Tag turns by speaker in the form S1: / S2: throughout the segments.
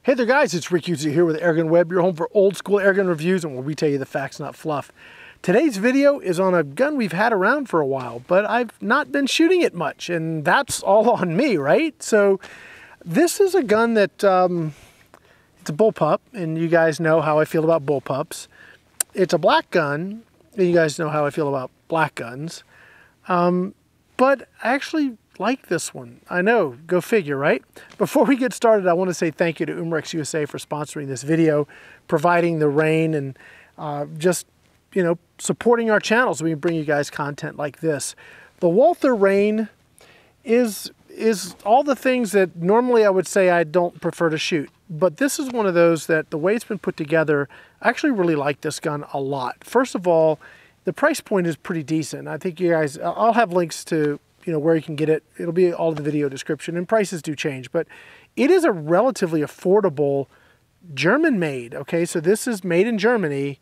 S1: Hey there guys, it's Rick Uzi here with AirgunWeb, your home for old school airgun reviews and where we tell you the facts, not fluff. Today's video is on a gun we've had around for a while, but I've not been shooting it much, and that's all on me, right? So this is a gun that, it's a bullpup, and you guys know how I feel about bullpups. It's a black gun, and you guys know how I feel about black guns. But I actually like this one. I know, go figure, right? Before we get started, I want to say thank you to Umarex USA for sponsoring this video, providing the Reign, and just, you know, supporting our channel so we can bring you guys content like this. The Walther Reign is all the things that normally I would say I don't prefer to shoot. But this is one of those that the way it's been put together, I actually really like this gun a lot. First of all, the price point is pretty decent. I think you guys, I'll have links to, you know, where you can get it. It'll be all in the video description, and prices do change, but it is a relatively affordable German made. Okay, so this is made in Germany,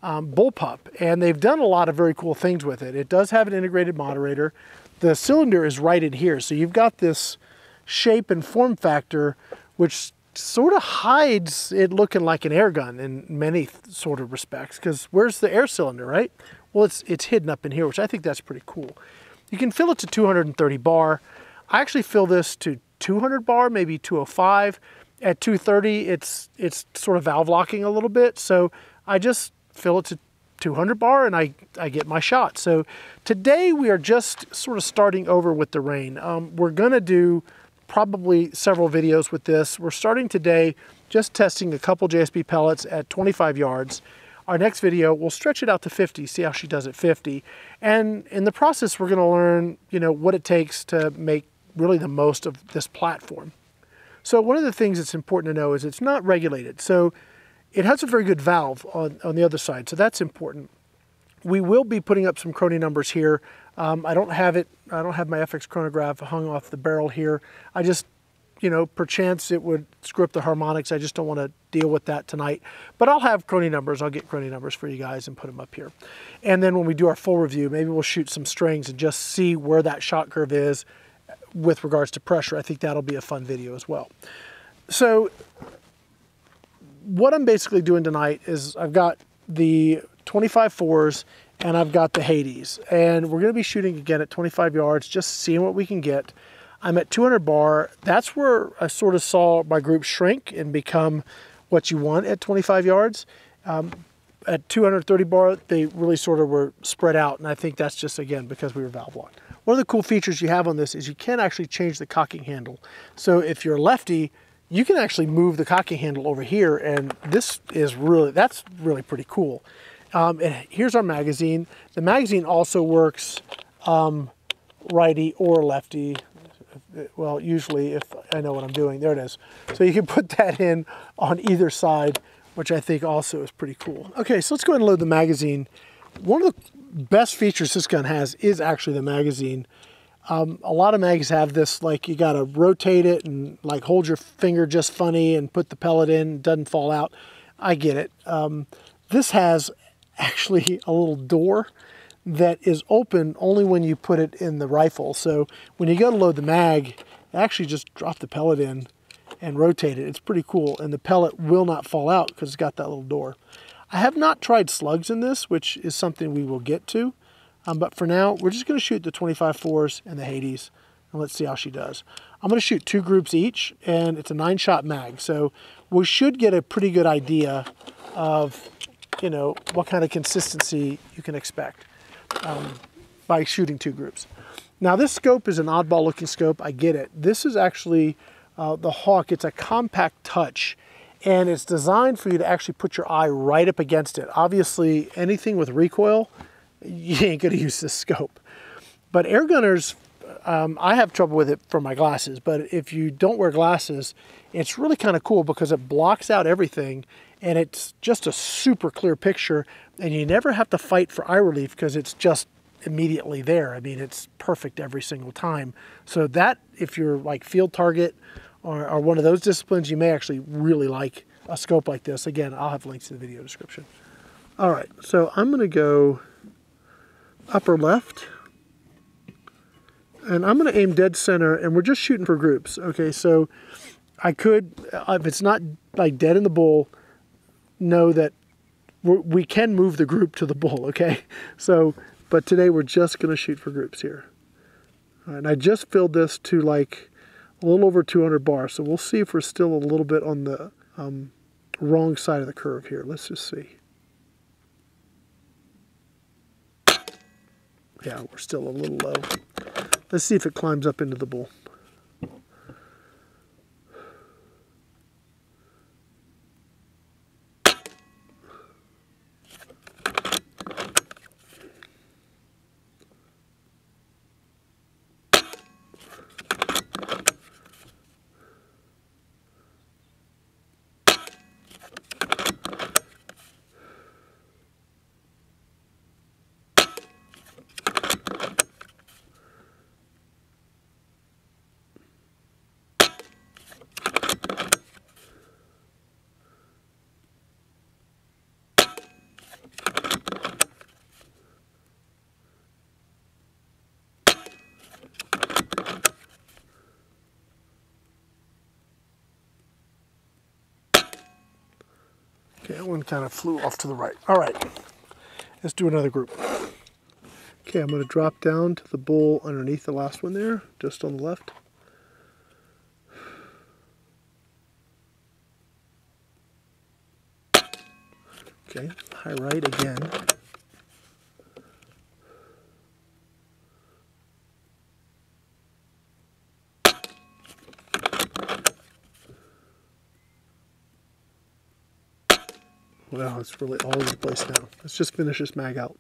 S1: bullpup, and they've done a lot of very cool things with it. It does have an integrated moderator. The cylinder is right in here, so you've got this shape and form factor which sort of hides it looking like an air gun in many sort of respects, because where's the air cylinder, right? Well, it's hidden up in here, which I think that's pretty cool. You can fill it to 230 bar. I actually fill this to 200 bar, maybe 205. At 230, it's sort of valve locking a little bit, so I just fill it to 200 bar and I get my shot. So today we are just sort of starting over with the Reign. We're gonna do probably several videos with this. We're starting today just testing a couple JSB pellets at 25 yards. Our next video, we'll stretch it out to 50, see how she does at 50. And in the process, we're gonna learn, you know, what it takes to make really the most of this platform. So one of the things that's important to know is it's not regulated. So it has a very good valve on the other side, so that's important. We will be putting up some chrono numbers here. I don't have my FX chronograph hung off the barrel here. I just, you know, perchance it would screw up the harmonics. I just don't want to deal with that tonight. But I'll have chrono numbers. I'll get chrono numbers for you guys and put them up here. And then when we do our full review, maybe we'll shoot some strings and just see where that shot curve is with regards to pressure. I think that'll be a fun video as well. So what I'm basically doing tonight is I've got the 25-4s and I've got the Hades. And we're going to be shooting again at 25 yards, just seeing what we can get. I'm at 200 bar. That's where I sort of saw my group shrink and become what you want at 25 yards. At 230 bar, they really sort of were spread out, and I think that's just, again, because we were valve locked. One of the cool features you have on this is you can actually change the cocking handle. So if you're a lefty, you can actually move the cocking handle over here, and this is really, that's really pretty cool. And here's our magazine. The magazine also works righty or lefty. Well, usually if I know what I'm doing, there it is. So you can put that in on either side, which I think also is pretty cool. Okay, so let's go ahead and load the magazine. One of the best features this gun has is actually the magazine. A lot of mags have this, like you gotta rotate it and like hold your finger just funny and put the pellet in, it doesn't fall out. I get it. This has actually a little door that is open only when you put it in the rifle. So when you go to load the mag, actually just drop the pellet in and rotate it. It's pretty cool, and the pellet will not fall out because it's got that little door. I have not tried slugs in this, which is something we will get to. But for now, we're just going to shoot the 25-4s and the Hades, and let's see how she does. I'm going to shoot 2 groups each, and it's a 9-shot mag, so we should get a pretty good idea of, you know, what kind of consistency you can expect by shooting 2 groups. Now this scope is an oddball looking scope, I get it. This is actually the Hawke. It's a compact touch, and it's designed for you to actually put your eye right up against it. Obviously anything with recoil, you ain't gonna use this scope. But air gunners, I have trouble with it for my glasses, but if you don't wear glasses, it's really kind of cool because it blocks out everything and it's just a super clear picture, and you never have to fight for eye relief because it's just immediately there. I mean, it's perfect every single time. So that, if you're like field target or one of those disciplines, you may actually really like a scope like this. Again, I'll have links in the video description. All right, so I'm gonna go upper left, and I'm gonna aim dead center, and we're just shooting for groups. Okay, so I could, if it's not like dead in the bull, know that we can move the group to the bull, okay? So, but today we're just going to shoot for groups here. All right, and I just filled this to like a little over 200 bars, so we'll see if we're still a little bit on the wrong side of the curve here. Let's just see. Yeah, we're still a little low. Let's see if it climbs up into the bull. Okay, that one kind of flew off to the right. All right, let's do another group. Okay, I'm going to drop down to the bull underneath the last one there, just on the left. Okay, high right again. Wow, it's really all over the place now. Let's just finish this mag out.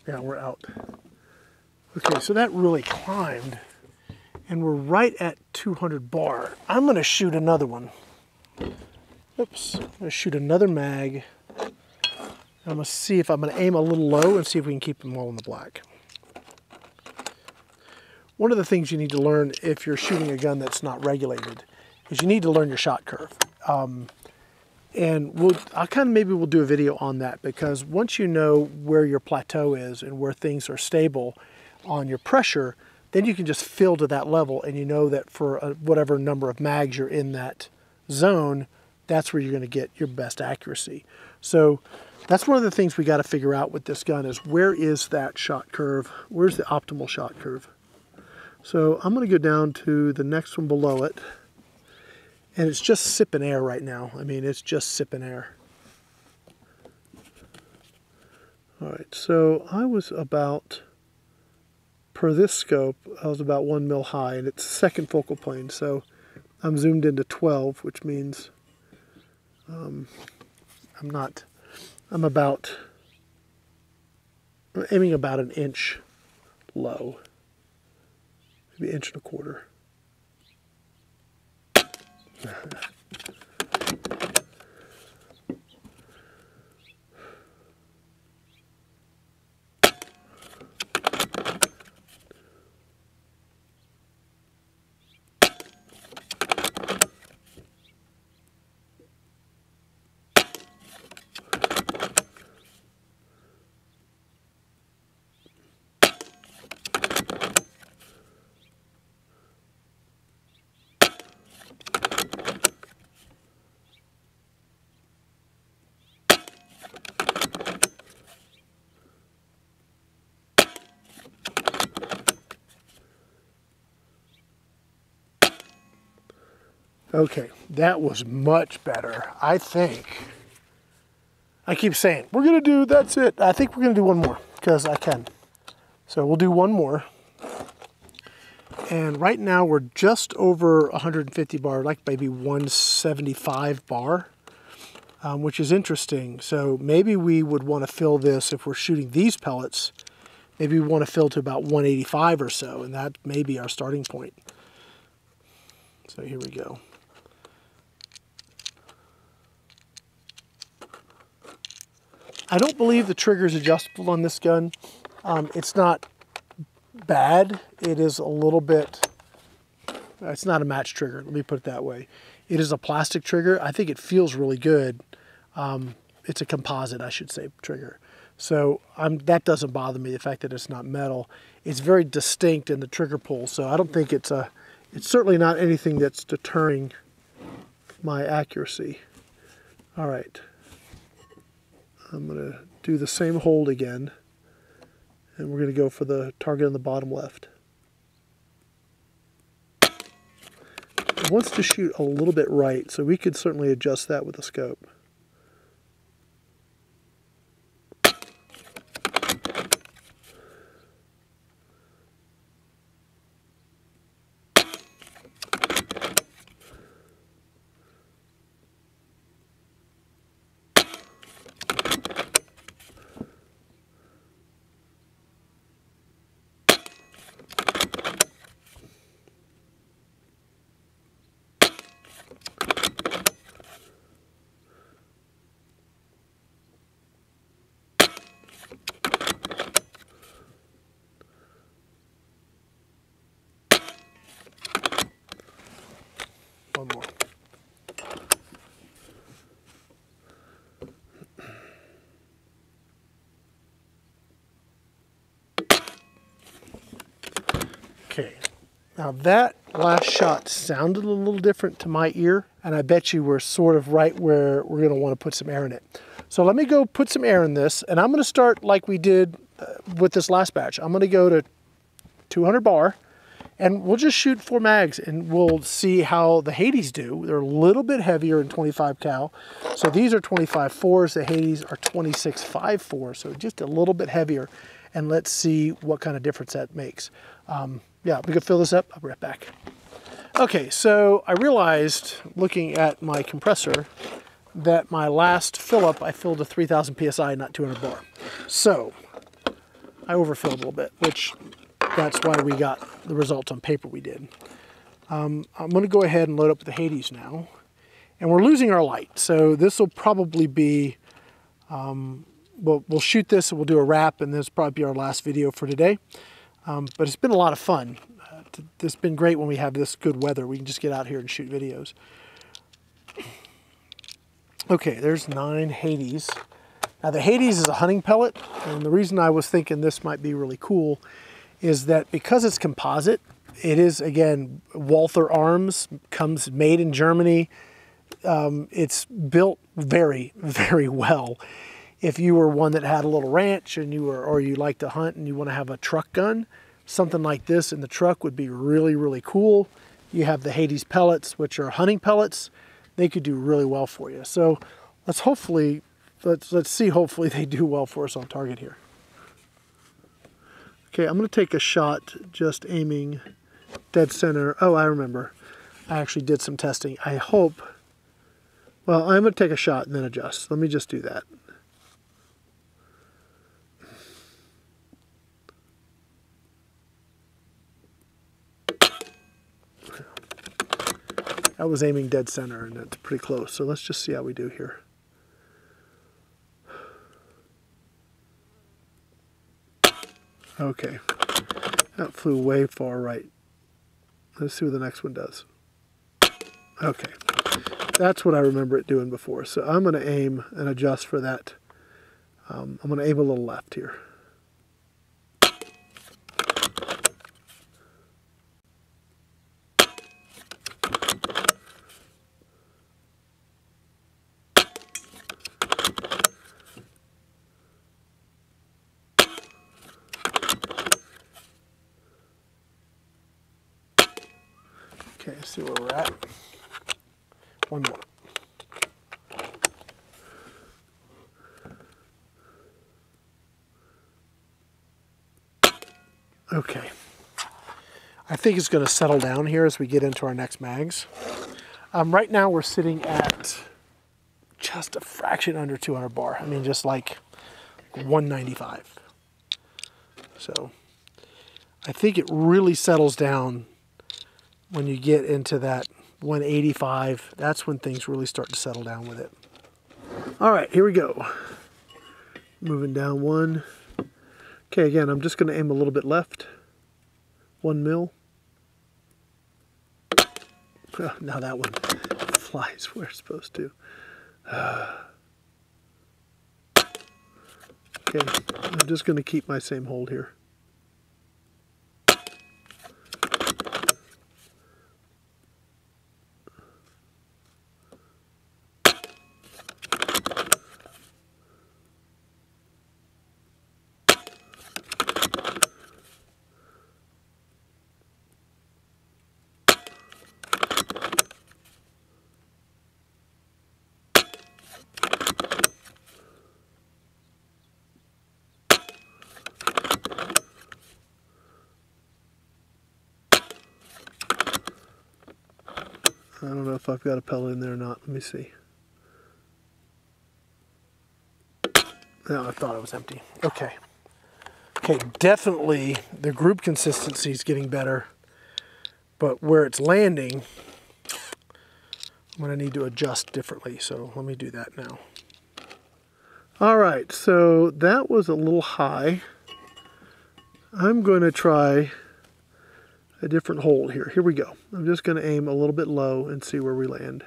S1: Yeah, we're out. Okay, so that really climbed, and we're right at 200 bar. I'm going to shoot another one. Oops, I'm going to shoot another mag. I'm going to see if I'm going to aim a little low and see if we can keep them all in the black. One of the things you need to learn if you're shooting a gun that's not regulated is you need to learn your shot curve. And maybe we'll do a video on that, because once you know where your plateau is and where things are stable on your pressure, then you can just fill to that level, and you know that for whatever number of mags you're in that zone, that's where you're going to get your best accuracy. So that's one of the things we got to figure out with this gun is where is that shot curve? Where's the optimal shot curve? So I'm going to go down to the next one below it. And it's just sipping air right now. I mean, it's just sipping air. All right, so I was about, per this scope, I was about 1 mil high, and it's second focal plane. So I'm zoomed into 12, which means I'm aiming about an inch low, maybe 1.25 inches. Okay, that was much better, I think. I keep saying, we're gonna do, that's it. I think we're gonna do one more, because I can. So we'll do one more. And right now we're just over 150 bar, like maybe 175 bar, which is interesting. So maybe we would want to fill this, if we're shooting these pellets, maybe we want to fill to about 185 or so, and that may be our starting point. So here we go. I don't believe the trigger is adjustable on this gun. It's not bad. It is a little bit, it's not a match trigger, let me put it that way. It is a plastic trigger. I think it feels really good. It's a composite, I should say, trigger. So that doesn't bother me, the fact that it's not metal. It's very distinct in the trigger pull, so I don't think it's certainly not anything that's deterring my accuracy. All right. I'm going to do the same hold again, and we're going to go for the target on the bottom left. It wants to shoot a little bit right, so we could certainly adjust that with the scope. One more. Okay, now that last shot sounded a little different to my ear, and I bet you we're sort of right where we're going to want to put some air in it. So let me go put some air in this, and I'm going to start like we did with this last batch. I'm going to go to 200 bar, and we'll just shoot 4 mags, and we'll see how the Hades do. They're a little bit heavier in 25 cal. So these are 25.4s, the Hades are 26.54, so just a little bit heavier. And let's see what kind of difference that makes. Yeah, we can fill this up. I'll be right back. Okay, so I realized, looking at my compressor, that my last fill up, I filled to 3000 PSI, not 200 bar. So I overfilled a little bit, which that's why we got the results on paper we did. I'm going to go ahead and load up the Hades now. And we're losing our light, so this will probably be, we'll shoot this and we'll do a wrap, and this will probably be our last video for today. But it's been a lot of fun. It's been great when we have this good weather. We can just get out here and shoot videos. Okay, there's 9 Hades. Now the Hades is a hunting pellet, and the reason I was thinking this might be really cool is that because it's composite, it is, again, Walther Arms, comes made in Germany. It's built very, very well. If you were one that had a little ranch and or you like to hunt and you want to have a truck gun, something like this in the truck would be really, really cool. You have the Hades pellets, which are hunting pellets. They could do really well for you. So let's see, hopefully they do well for us on target here. Okay, I'm going to take a shot just aiming dead center. Oh, I remember. I actually did some testing. I hope, well, I'm going to take a shot and then adjust. Let me just do that. I was aiming dead center, and that's pretty close. So let's just see how we do here. Okay, that flew way far right. Let's see what the next one does. Okay, that's what I remember it doing before. So I'm going to aim and adjust for that. I'm going to aim a little left here. Okay, let's see where we're at. One more. Okay. I think it's going to settle down here as we get into our next mags. Right now we're sitting at just a fraction under 200 bar. I mean, just like 195. So I think it really settles down when you get into that 185. That's when things really start to settle down with it. All right, here we go. Moving down 1. Okay, again, I'm just going to aim a little bit left. 1 mil. Now that one flies where it's supposed to. Okay, I'm just going to keep my same hold here. I don't know if I've got a pellet in there or not. Let me see. No, I thought it was empty. Okay. Okay, definitely the group consistency is getting better, but where it's landing, I'm going to need to adjust differently. So let me do that now. All right, so that was a little high. I'm going to try a different hold here. Here we go. I'm just going to aim a little bit low and see where we land.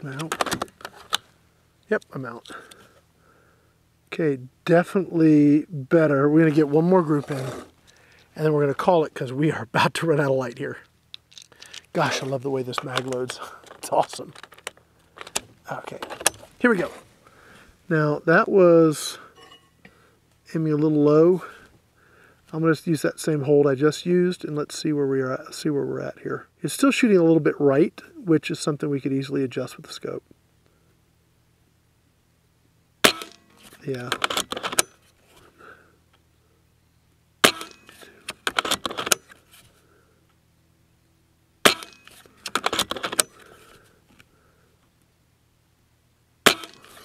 S1: Out. Yep, I'm out. Okay, definitely better. We're going to get one more group in, and then we're going to call it because we are about to run out of light here. Gosh, I love the way this mag loads. It's awesome. Okay, here we go. Now, that was aiming a little low. I'm going to use that same hold I just used, and let's see where we are at, see where we're at here. It's still shooting a little bit right, which is something we could easily adjust with the scope. Yeah.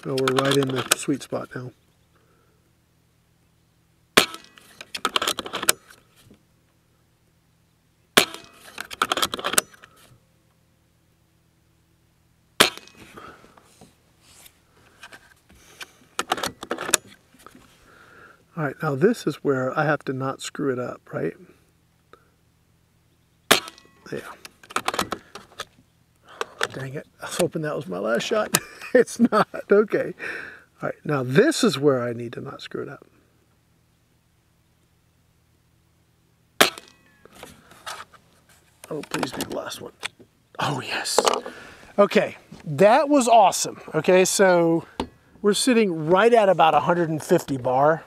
S1: Oh, we're right in the sweet spot now. All right, now this is where I have to not screw it up, right? Yeah. Dang it, I was hoping that was my last shot. It's not, okay. All right, now this is where I need to not screw it up. Oh, please be the last one. Oh, yes. Okay, that was awesome. Okay, so we're sitting right at about 150 bar.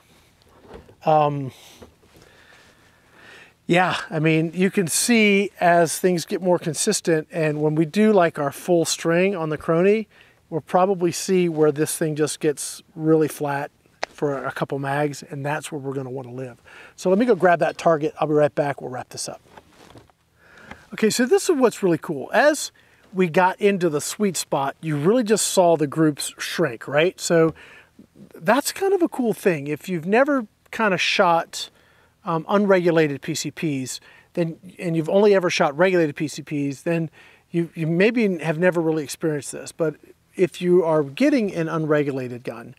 S1: Yeah, I mean, you can see as things get more consistent, and when we do like our full string on the Crony, we'll probably see where this thing just gets really flat for a couple mags, and that's where we're going to want to live. So let me go grab that target. I'll be right back. We'll wrap this up. Okay, so this is what's really cool. As we got into the sweet spot, you really just saw the groups shrink, right? So that's kind of a cool thing. If you've never kind of shot unregulated PCPs, then, and you've only ever shot regulated PCPs, then you maybe have never really experienced this. But if you are getting an unregulated gun,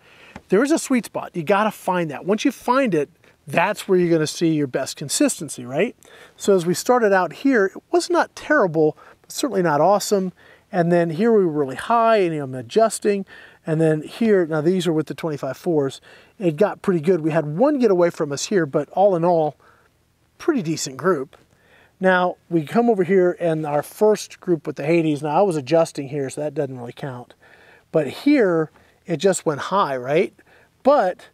S1: there is a sweet spot. You got to find that. Once you find it, that's where you're going to see your best consistency, right? So as we started out here, it was not terrible, but certainly not awesome. And then here we were really high, and I'm adjusting. And then here, now these are with the 25-4s, it got pretty good. We had one get away from us here, but all in all, pretty decent group. Now, we come over here and our first group with the Hades, now I was adjusting here, so that doesn't really count. But here, it just went high, right? But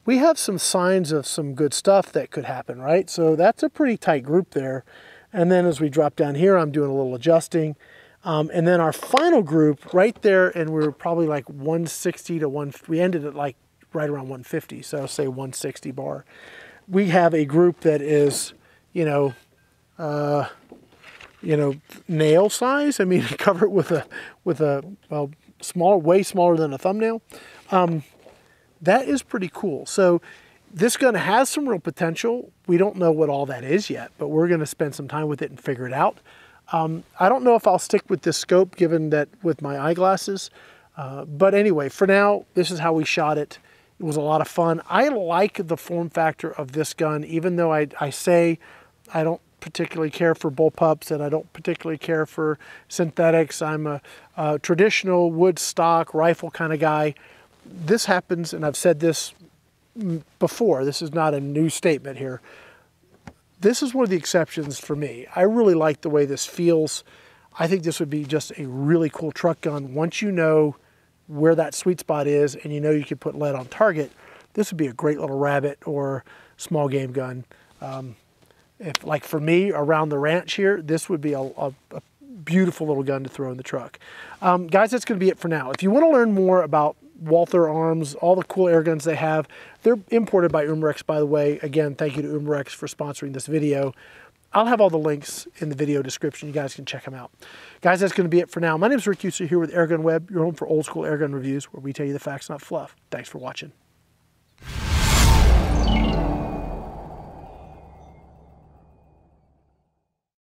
S1: we have some signs of some good stuff that could happen, right? So that's a pretty tight group there. And then as we drop down here, I'm doing a little adjusting. And then our final group right there, and we're probably like 160 to we ended at like right around 150. So I'll say 160 bar. We have a group that is, nail size. I mean, cover it with a well, way smaller than a thumbnail. That is pretty cool. So this gun has some real potential. We don't know what all that is yet, but we're going to spend some time with it and figure it out. I don't know if I'll stick with this scope given that with my eyeglasses. But anyway, for now, this is how we shot it. It was a lot of fun. I like the form factor of this gun, even though I say I don't particularly care for bullpups and I don't particularly care for synthetics. I'm a traditional wood stock rifle kind of guy. This happens, and I've said this before, this is not a new statement here. This is one of the exceptions for me. I really like the way this feels. I think this would be just a really cool truck gun. Once you know where that sweet spot is and you know you can put lead on target, this would be a great little rabbit or small game gun. If, like for me, around the ranch here, this would be a beautiful little gun to throw in the truck. Guys, that's going to be it for now. If you want to learn more about Walther Arms, all the cool air guns they have, they're imported by Umarex, by the way. Again, thank you to Umarex for sponsoring this video. I'll have all the links in the video description. You guys can check them out. Guys, that's going to be it for now. My name is Rick User here with AirgunWeb, your home for old school airgun reviews, where we tell you the facts, not fluff. Thanks for watching.